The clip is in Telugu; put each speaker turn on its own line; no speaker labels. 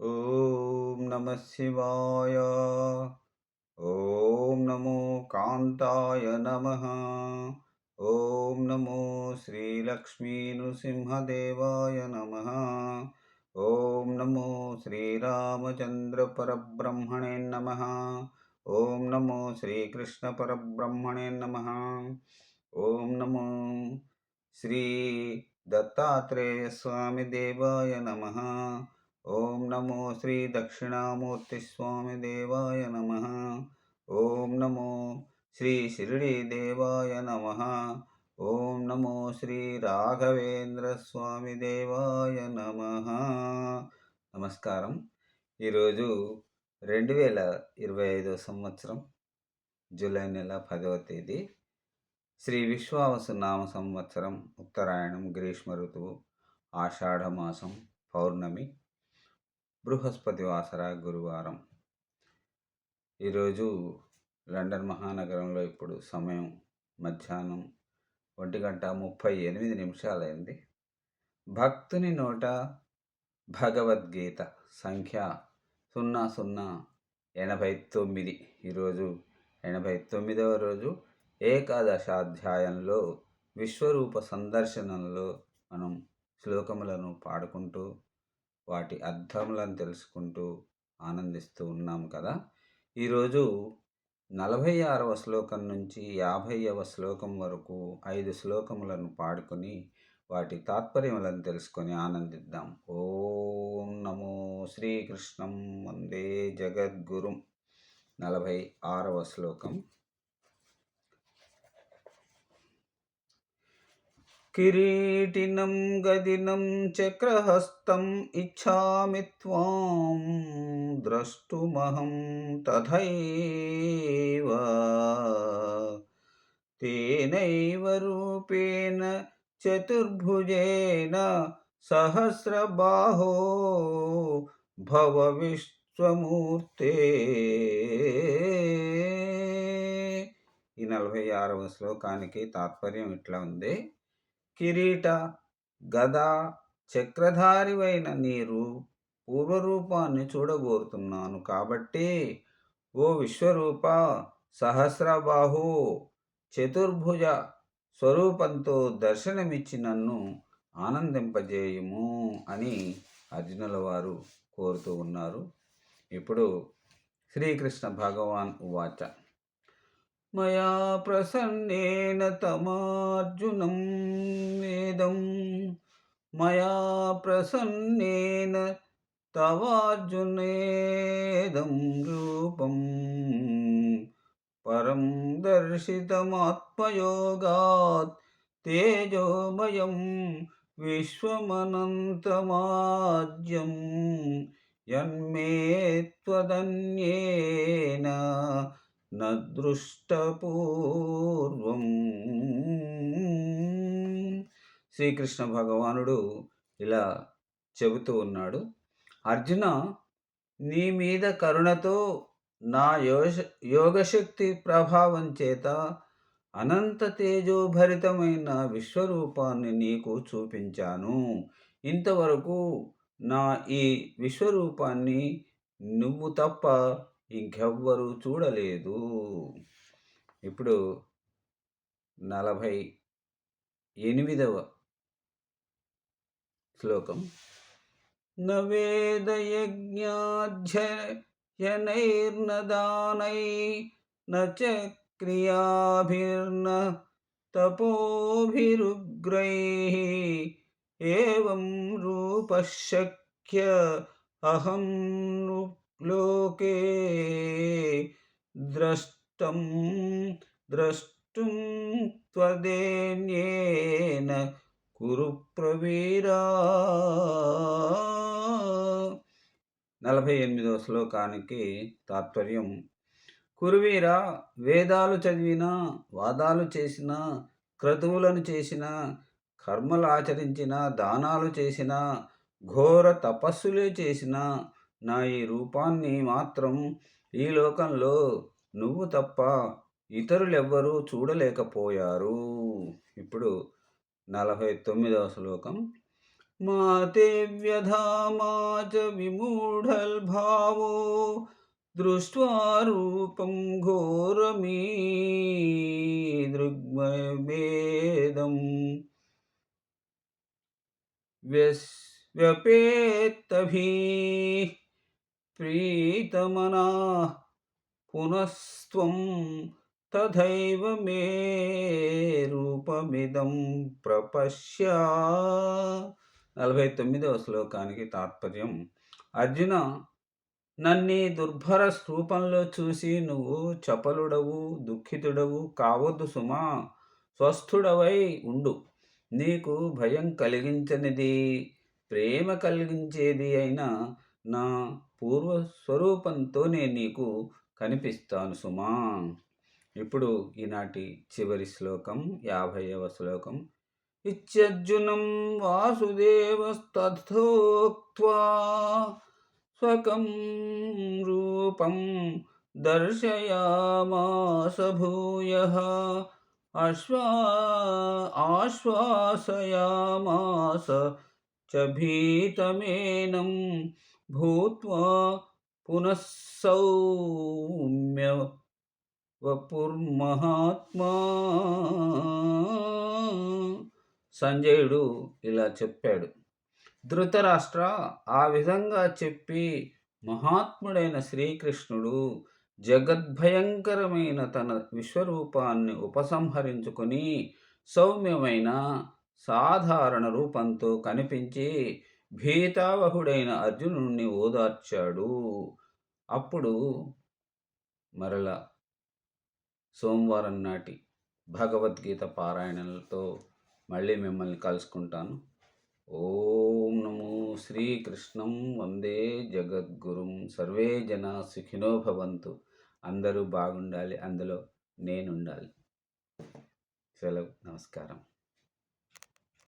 ఓం నమ శివాయ. ఓం నమో కాంతాయ నమః. ఓం నమో శ్రీలక్ష్మీ నృసింహదేవాయ నమః. ఓం నమో శ్రీరామచంద్ర పరబ్రహ్మణే నమః. ఓం నమో శ్రీకృష్ణ పరబ్రహ్మణే నమః. ఓం నమో శ్రీ దత్తాత్రేయ స్వామి దేవాయ నమః. ఓం నమో శ్రీ దక్షిణామూర్తి స్వామి దేవాయ నమః. ఓం నమో శ్రీ షిరిడి దేవాయ నమః. ఓం నమో శ్రీ రాఘవేంద్ర స్వామి దేవాయ నమః. నమస్కారం. ఈరోజు 2025 సంవత్సరం జూలై నెల 10వ తేదీ, శ్రీ విశ్వావసు నామ సంవత్సరం, ఉత్తరాయణం, గ్రీష్మ ఋతువు, ఆషాఢమాసం, పౌర్ణమి, బృహస్పతి వాసర, గురువారం. ఈరోజు లండన్ మహానగరంలో ఇప్పుడు సమయం మధ్యాహ్నం 1:38 అయింది. భక్తుని నోట భగవద్గీత సంఖ్య 0089. ఈరోజు 89వ రోజు. ఏకాదశాధ్యాయంలో విశ్వరూప సందర్శనంలో మనం శ్లోకములను పాడుకుంటూ వాటి అర్థములను తెలుసుకుంటూ ఆనందిస్తూ ఉన్నాం కదా. ఈరోజు 46వ శ్లోకం నుంచి 50వ శ్లోకం వరకు 5 శ్లోకములను పాడుకొని వాటి తాత్పర్యములను తెలుసుకొని ఆనందిద్దాం. ఓం నమో శ్రీకృష్ణం వందే జగద్గురుం. 46వ శ్లోకం. కిరీటినం గదినం చక్రహస్తం ఇచ్ఛామి త్వాం ద్రష్టుమహం తథైవ తేనైవ రూపేణ చతుర్భుజేన సహస్రబాహో భవ విశ్వమూర్తే. ఈ 46వ శ్లోకానికి తాత్పర్యం ఇట్లా ఉంది. కిరీట, గద, చక్రధారివైన నీరు పూర్వరూపాన్ని చూడగోరుతున్నాను కాబట్టి, ఓ విశ్వరూప, సహస్రబాహు, చతుర్భుజ స్వరూపంతో దర్శనమిచ్చి నన్ను ఆనందింపజేయుము అని అర్జునుల వారు కోరుతూ ఉన్నారు. ఇప్పుడు శ్రీకృష్ణ భగవాన్ ఉవాచ. మయా ప్రసన్నేన తమార్జునం వేదం మయా ప్రసన్నేన తవార్జునేదం రూపం పరం దర్శితమాత్మయోగాత్ తేజోమయం విశ్వమనంతమాజ్యం యన్మే త్వదన్యేన నదృష్టపూర్వం. శ్రీకృష్ణ భగవానుడు ఇలా చెబుతూ ఉన్నాడు. అర్జున, నీ మీద కరుణతో నా యోగశక్తి ప్రభావం చేత అనంత తేజోభరితమైన విశ్వరూపాన్ని నీకు చూపించాను. ఇంతవరకు నా ఈ విశ్వరూపాన్ని నువ్వు తప్ప ఇంకెవ్వరూ చూడలేదు. ఇప్పుడు 48వ శ్లోకం. నవేదయజ్ఞాధ్యయనైర్న దానై న చ క్రియాభిర్న తపోభిరుగ్రైః ఏవం రూపశక్య అహం లోకే ద్రష్టం ద్రష్టుం త్వదేన్యేన కురు ప్రవీరా. 48వ శ్లోకానికి తాత్పర్యం. కురువీరా, వేదాలు చదివినా, వాదాలు చేసినా, క్రతువులను చేసినా, కర్మలు ఆచరించిన, దానాలు చేసిన, ఘోర తపస్సులే చేసిన నా ఈ రూపాన్ని మాత్రం ఈ లోకంలో నువ్వు తప్ప ఇతరులెవ్వరూ చూడలేకపోయారు. ఇప్పుడు 49వ శ్లోకం. माते व्यधा मा च विमूढल्भावो दृष्ट्वा रूपं घोरमीदृग्भेदम् व्यपेत्तभिः प्रीतमनाः पुनस्त्वं तथैव मे రూపమిదం ప్రపశ్య. 49వ శ్లోకానికి తాత్పర్యం: అర్జున, నన్నీ దుర్భర రూపంలో చూసి నువ్వు చపలుడవు, దుఃఖితుడవు కావద్దు సుమా. స్వస్థుడవై ఉండు. నీకు భయం కలిగించనిది, ప్రేమ కలిగించేది అయిన నా పూర్వస్వరూపంతోనే నీకు కనిపిస్తాను సుమా. ఇప్పుడు ఈనాటి చివరి శ్లోకం 50వ శ్లోకం. ఇత్యర్జునం వాసుదేవస్తథోక్త్వా స్వకం రూపం దర్శయామాస భూయః ఆశ్వాసయామాస చ భీతమేనం భూత్వా పునః సౌమ్య వపుర్మహాత్మా. సంజయుడు ఇలా చెప్పాడు. ధృతరాష్ట్ర, ఆ విధంగా చెప్పి మహాత్ముడైన శ్రీకృష్ణుడు జగద్భయంకరమైన తన విశ్వరూపాన్ని ఉపసంహరించుకొని సౌమ్యమైన సాధారణ రూపంతో కనిపించి భీతావహుడైన అర్జునుడిని ఓదార్చాడు. అప్పుడు మరల సోమవారం నాటి భగవద్గీత పారాయణలతో మళ్ళీ మిమ్మల్ని కలుసుకుంటాను. ఓం నమో శ్రీకృష్ణం వందే జగద్గురుం. సర్వే జనా సుఖినో భవంతు. అందరూ బాగుండాలి, అందులో నేనుండాలి. సెలవు. నమస్కారం.